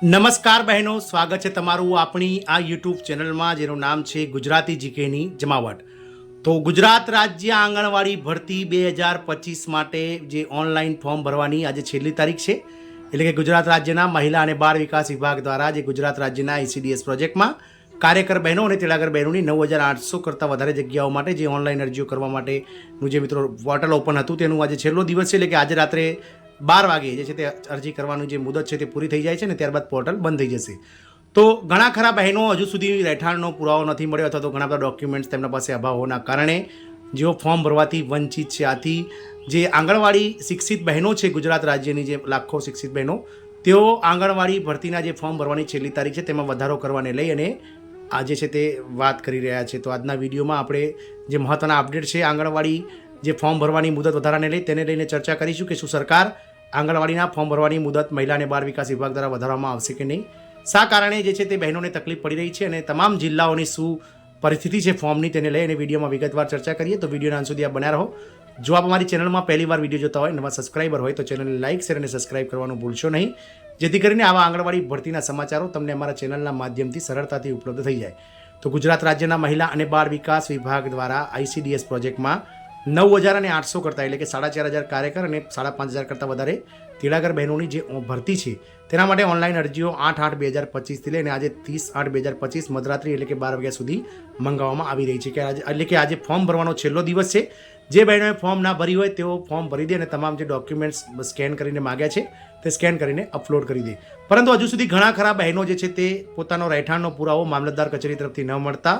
નમસ્કાર બહેનો, સ્વાગત છે તમારું આપણી આ યુટ્યુબ ચેનલમાં જેનું નામ છે ગુજરાતી જીકેની જમાવટ. તો ગુજરાત રાજ્ય આંગણવાડી ભરતી 2025 માટે જે ઓનલાઈન ફોર્મ ભરવાની આજે છેલ્લી તારીખ છે. એટલે કે ગુજરાત રાજ્યના મહિલા અને બાળ વિકાસ વિભાગ દ્વારા જે ગુજરાત રાજ્યના ICDS પ્રોજેક્ટમાં કાર્યકર બહેનો અને તેડાગર બહેનોની 9800 કરતાં વધારે જગ્યાઓ માટે જે ઓનલાઈન અરજીઓ કરવા માટેનું જે મિત્રો પોર્ટલ ઓપન હતું તેનું આજે છેલ્લો દિવસ છે. એટલે કે આજે રાત્રે 12 વાગે જે છે તે અરજી કરવાની જે મુદત છે તે પૂરી થઈ જાય છે ને ત્યારબાદ પોર્ટલ બંધ થઈ જશે. તો ઘણા ખરા બહેનો હજુ સુધી રહેઠાણનો પુરાવો નથી મળ્યો અથવા તો ઘણા બધા ડોક્યુમેન્ટ્સ તેમના પાસે અભાવ હોવાના કારણે જેઓ ફોર્મ ભરવાથી વંચિત છે. આથી જે આંગણવાડી શિક્ષિત બહેનો છે ગુજરાત રાજ્યની જે લાખો શિક્ષિત બહેનો તેઓ આંગણવાડી ભરતીના જે ફોર્મ ભરવાની છેલ્લી તારીખ છે તેમાં વધારો કરવાને લઈ અને આજે છે તે વાત કરી રહ્યા છે. તો આજના વિડીયોમાં આપણે જે મહત્ત્વના અપડેટ છે આંગણવાડી જે ફોર્મ ભરવાની મુદત વધારાને લઈ તેને લઈને ચર્ચા કરીશું કે શું સરકાર આંગણવાડીના ફોર્મ ભરવાની મુદત મહિલા અને બાળ વિકાસ વિભાગ દ્વારા વધારવામાં આવશે કે નહીં, શા કારણે જે છે તે બહેનોને તકલીફ પડી રહી છે અને તમામ જિલ્લાઓની શું પરિસ્થિતિ છે ફોર્મની તેને લઈ અને વિડીયોમાં વિગતવાર ચર્ચા કરીએ. તો વિડીયોના અંત સુધી આપ બન્યા રહો. જો આપ અમારી ચેનલમાં પહેલી વાર વિડીયો જોતા હોય, નવા સબસ્ક્રાઈબર હોય તો ચેનલને લાઇક શેર અને સબસ્ક્રાઈબ કરવાનું ભૂલશો નહીં, જેથી કરીને આવા આંગણવાડી ભરતીના સમાચારો તમને અમારા ચેનલના માધ્યમથી સરળતાથી ઉપલબ્ધ થઈ જાય. તો ગુજરાત રાજ્યના મહિલા અને બાળ વિકાસ વિભાગ દ્વારા ICDS પ્રોજેક્ટમાં 9800 કરતાં એટલે કે 4500 કાર્યકર અને 5500 કરતાં વધારે તેડાગર બહેનોની જે ભરતી છે તેના માટે ઓનલાઈન અરજીઓ 8/8/2025થી લઈને આજે 30/8/2025 મધરાત્રિ એટલે કે 12 વાગ્યા સુધી મંગાવવામાં આવી રહી છે. એટલે કે આજે ફોર્મ ભરવાનો છેલ્લો દિવસ છે. જે બહેનોએ ફોર્મ ના ભર્યું હોય તેઓ ફોર્મ ભરી દે અને તમામ જે ડોક્યુમેન્ટ્સ સ્કેન કરીને માગ્યા છે તે સ્કેન કરીને અપલોડ કરી દે. પરંતુ હજુ સુધી ઘણા ખરા બહેનો જે છે તે પોતાનો રહેઠાણનો પુરાવો મામલતદાર કચેરી તરફથી ન મળતા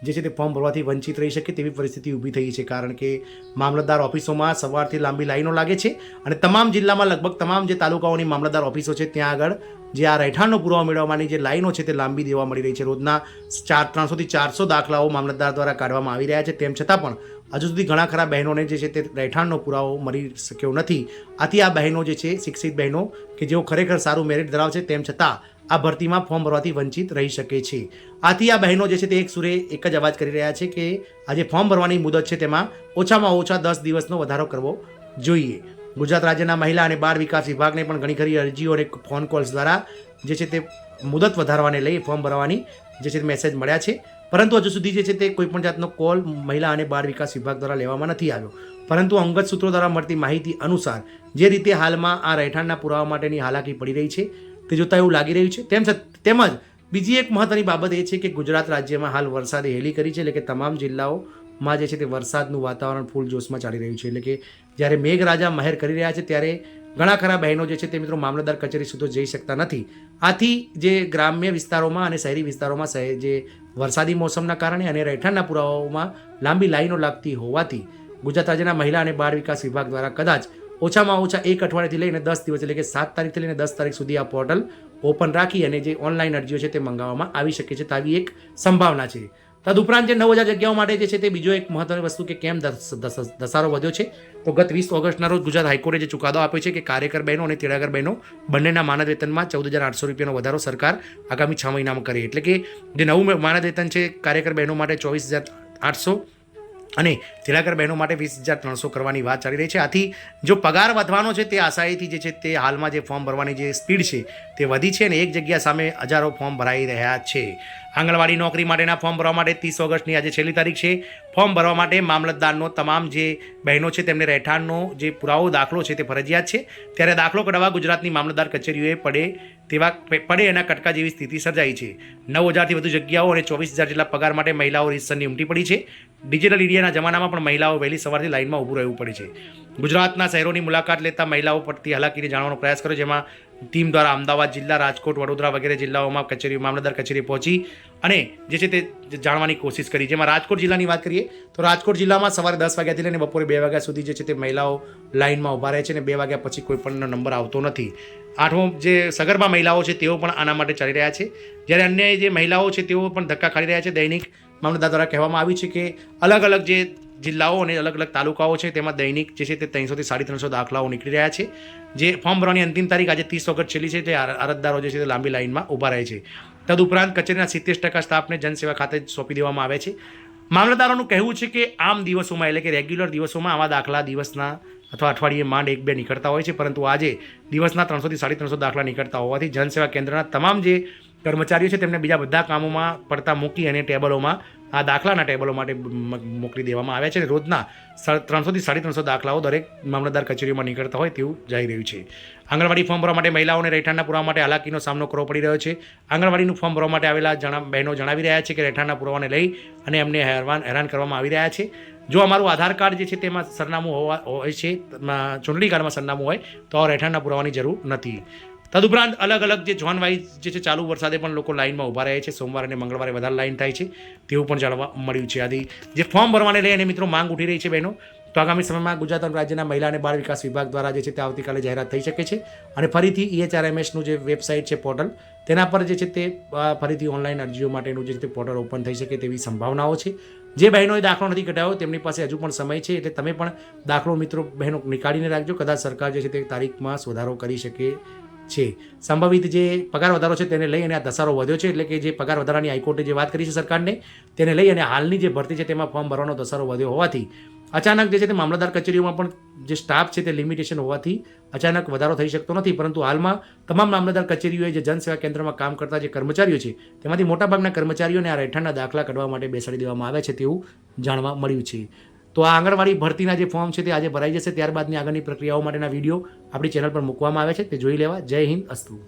જે છે તે ફોર્મ ભરવાથી વંચિત રહી શકે તેવી પરિસ્થિતિ ઊભી થઈ છે. કારણ કે મામલતદાર ઓફિસોમાં સવારથી લાંબી લાઈનો લાગે છે અને તમામ જિલ્લામાં લગભગ તમામ જે તાલુકાઓની મામલતદાર ઓફિસો છે ત્યાં આગળ જે આ રહેઠાણનો પુરાવો મેળવવાની જે લાઈનો છે તે લાંબી દેવા મળી રહી છે. રોજના 300 થી 400 દાખલાઓ મામલતદાર દ્વારા કાઢવામાં આવી રહ્યા છે. તેમ છતાં પણ હજુ સુધી ઘણા ખરા બહેનોને જે છે તે રહેઠાણનો પુરાવો મળી શક્યો નથી. આથી આ બહેનો જે છે શિક્ષિત બહેનો કે જેઓ ખરેખર સારું મેરિટ ધરાવે છે તેમ છતાં આ ભરતીમાં ફોર્મ ભરવાથી વંચિત રહી શકે છે. આથી આ બહેનો જે છે તે એક સુરે એક જ અવાજ કરી રહ્યા છે કે આજે ફોર્મ ભરવાની મુદત છે તેમાં ઓછામાં ઓછા 10 દિવસનો વધારો કરવો જોઈએ. ગુજરાત રાજ્યના મહિલા અને બાળ વિકાસ વિભાગને પણ ઘણી ખરી અરજીઓ અને ફોન કોલ્સ દ્વારા જે છે તે મુદત વધારવાને લઈ ફોર્મ ભરવાની જે છે મેસેજ મળ્યા છે. પરંતુ હજુ સુધી જે છે તે કોઈપણ જાતનો કોલ મહિલા અને બાળ વિકાસ વિભાગ દ્વારા લેવામાં નથી આવ્યો. પરંતુ અંગત સૂત્રો દ્વારા મળતી માહિતી અનુસાર જે રીતે હાલમાં આ રહેઠાણના પુરાવા માટેની હાલાકી પડી રહી છે તે જોતાં એવું લાગી રહ્યું છે. તેમજ બીજી એક મહત્ત્વની બાબત એ છે કે ગુજરાત રાજ્યમાં હાલ વરસાદે હેલી કરી છે. એટલે કે તમામ જિલ્લાઓમાં જે છે તે વરસાદનું વાતાવરણ ફૂલ જોશમાં ચાલી રહ્યું છે. એટલે કે જ્યારે મેઘરાજા મહેર કરી રહ્યા છે ત્યારે ઘણા ખરા બહેનો જે છે તે મિત્રો મામલતદાર કચેરી સુધી જઈ શકતા નથી. આથી જે ગ્રામ્ય વિસ્તારોમાં અને શહેરી વિસ્તારોમાં જે વરસાદી મોસમના કારણે અને રહેઠાણના પુરાવાઓમાં લાંબી લાઈનો લાગતી હોવાથી ગુજરાત રાજ્યના મહિલા અને બાળ વિકાસ વિભાગ દ્વારા કદાચ ઓછામાં ઓછા એક અઠવાડિયાથી લઈને 10 દિવસ એટલે કે 7 તારીખથી લઈને 10 તારીખ સુધી આ પોર્ટલ ઓપન રાખી અને જે ઓનલાઈન અરજીઓ છે તે મંગાવવામાં આવી શકે છે. આવી એક સંભાવના છે. તદુપરાંત જે 9000 જગ્યાઓ માટે જે છે તે બીજો એક મહત્વની વસ્તુ કે કેમ ધસારો વધ્યો છે. તો ગત 20 ઓગસ્ટના રોજ ગુજરાત હાઈકોર્ટે જે ચુકાદો આપ્યો છે કે કાર્યકર બહેનો અને તેડાગર બહેનો બંનેના માનદ વેતનમાં 14800 રૂપિયાનો વધારો સરકાર આગામી 6 મહિનામાં કરે. એટલે કે જે નવું માનદ વેતન છે કાર્યકર બહેનો માટે 24800 અને તેડાગર બહેનો માટે 20300 કરવાની વાત ચાલી રહી છે. આથી જો પગાર વધવાનો છે તે આશાએથી જે છે તે હાલમાં જે ફોર્મ ભરવાની જે સ્પીડ છે તે વધી છે અને એક જગ્યા સામે હજારો ફોર્મ ભરાઈ રહ્યા છે. આંગણવાડી નોકરી માટેના ફોર્મ ભરવા માટે 30 ઓગસ્ટની આજે છેલ્લી તારીખ છે. ફોર્મ ભરવા માટે મામલતદારનો તમામ જે બહેનો છે તેમને રહેઠાણનો જે પુરાવો દાખલો છે તે ફરજિયાત છે. ત્યારે દાખલો કઢાવવા ગુજરાતની મામલતદાર કચેરીઓએ પડે એના કટકા જેવી સ્થિતિ સર્જાઈ છે. 9000થી વધુ જગ્યાઓ અને 24000 જેટલા પગાર માટે મહિલાઓ રીતસરની ઉમટી પડી છે. ડિજિટલ ઇન્ડિયાના જમાનામાં પણ મહિલાઓ વહેલી સવારથી લાઇનમાં ઊભું રહેવું પડે છે. ગુજરાતના શહેરોની મુલાકાત લેતા મહિલાઓ પડતી હાલાકીને જાણવાનો પ્રયાસ કર્યો, જેમાં ટીમ દ્વારા અમદાવાદ જિલ્લા, રાજકોટ, વડોદરા વગેરે જિલ્લાઓમાં મામલતદાર કચેરી પહોંચી અને જે છે તે જાણવાની કોશિશ કરી. જેમાં રાજકોટ જિલ્લાની વાત કરીએ તો રાજકોટ જિલ્લામાં સવારે 10 વાગ્યાથી લઈને બપોરે 2 વાગ્યા સુધી જે છે તે મહિલાઓ લાઇનમાં ઊભા રહે છે અને 2 વાગ્યા પછી કોઈ પણનો નંબર આવતો નથી. 8મો જે સગર્ભા મહિલાઓ છે તેઓ પણ આના માટે ચાલી રહ્યા છે. જ્યારે અન્ય જે મહિલાઓ છે તેઓ પણ ધક્કા ખાઈ રહ્યા છે. દૈનિક મામલતદાર દ્વારા કહેવામાં આવ્યું છે કે અલગ અલગ જે જિલ્લાઓ અને અલગ અલગ તાલુકાઓ છે તેમાં દૈનિક જે છે તે 300 થી 350 દાખલાઓ નીકળી રહ્યા છે. જે ફોર્મ ભરવાની અંતિમ તારીખ આજે 30 ઓગસ્ટ છેલ્લી છે તે અરજદારો જે છે તે લાંબી લાઇનમાં ઊભા રહે છે. તદુપરાંત કચેરીના 70% સ્ટાફને જનસેવા ખાતે સોંપી દેવામાં આવે છે. મામલતદારોનું કહેવું છે કે આમ દિવસોમાં એટલે કે રેગ્યુલર દિવસોમાં આવા દાખલા દિવસના અથવા અઠવાડિયે માંડ 1-2 નીકળતા હોય છે, પરંતુ આજે દિવસના 300 થી 350 દાખલા નીકળતા હોવાથી જનસેવા કેન્દ્રના તમામ જે કર્મચારીઓ છે તેમને બીજા બધા કામોમાં પડતા મૂકી અને ટેબલોમાં આ દાખલાના ટેબલો માટે મોકલી દેવામાં આવ્યા છે અને રોજના 300 થી 350 દાખલાઓ દરેક મામલતદાર કચેરીઓમાં નીકળતા હોય તેવું જઈ રહ્યું છે. આંગણવાડી ફોર્મ ભરવા માટે મહિલાઓને રહેઠાણના પુરાવા માટે હાલાકીનો સામનો કરવો પડી રહ્યો છે. આંગણવાડીનું ફોર્મ ભરવા માટે આવેલા બહેનો જણાવી રહ્યા છે કે રહેઠાણના પુરાવાને લઈ અને એમને હેરાન કરવામાં આવી રહ્યા છે. જો અમારું આધાર કાર્ડ જે છે તેમાં સરનામું હોય છે, ચૂંટણી કાર્ડમાં સરનામું હોય તો રહેઠાણના પુરાવાની જરૂર નથી. તદુપરાંત અલગ અલગ જે ઝોન વાઇઝ જે છે ચાલુ વરસાદે પણ લોકો લાઇનમાં ઊભા રહે છે. સોમવારે અને મંગળવારે વધારે લાઇન થાય છે તેવું પણ જાણવા મળ્યું છે. આથી જે ફોર્મ ભરવાને લઈ અને મિત્રો માંગ ઉઠી રહી છે બહેનો, તો આગામી સમયમાં ગુજરાત રાજ્યના મહિલા અને બાળ વિકાસ વિભાગ દ્વારા જે છે તે આવતીકાલે જાહેરાત થઈ શકે છે અને ફરીથી EHRMSનું જે વેબસાઇટ છે પોર્ટલ તેના પર જે છે તે ફરીથી ઓનલાઈન અરજીઓ માટેનું જે છે તે પોર્ટલ ઓપન થઈ શકે તેવી સંભાવનાઓ છે. જે બહેનોએ દાખલો નથી કઢાવ્યો તેમની પાસે હજુ પણ સમય છે, એટલે તમે પણ દાખલો મિત્રો બહેનો નીકાળીને રાખજો. કદાચ સરકાર જે છે તે તારીખમાં સુધારો કરી શકે છે. સંભવિત જે પગાર વધારો છે તેને લઈ અને આ ધસારો વધ્યો છે, એટલે કે જે પગાર વધારાની હાઈકોર્ટે જે વાત કરી છે સરકારને તેને લઈ અને હાલની જે ભરતી છે તેમાં ફોર્મ ભરવાનો ધસારો વધ્યો હોવાથી અચાનક જે છે તે મામલતદાર કચેરીઓમાં પણ જે સ્ટાફ છે તે લિમિટેશન હોવાથી અચાનક વધારો થઈ શકતો નથી. પરંતુ હાલમાં તમામ મામલતદાર કચેરીઓએ જે જનસેવા કેન્દ્રમાં કામ કરતા જે કર્મચારીઓ છે તેમાંથી મોટાભાગના કર્મચારીઓને આ રહેઠાણના દાખલા કાઢવા માટે બેસાડી દેવામાં આવ્યા છે તેવું જાણવા મળ્યું છે. તો આ આંગણવાડી ભરતીના જે ફોર્મ છે તે આજે ભરાઈ જશે. ત્યારબાદની આગળની પ્રક્રિયાઓ માટેના વિડીયો આપણી ચેનલ પર મૂકવામાં આવે છે, તે જોઈ લેવા. જય હિન્દ, અસ્તુ.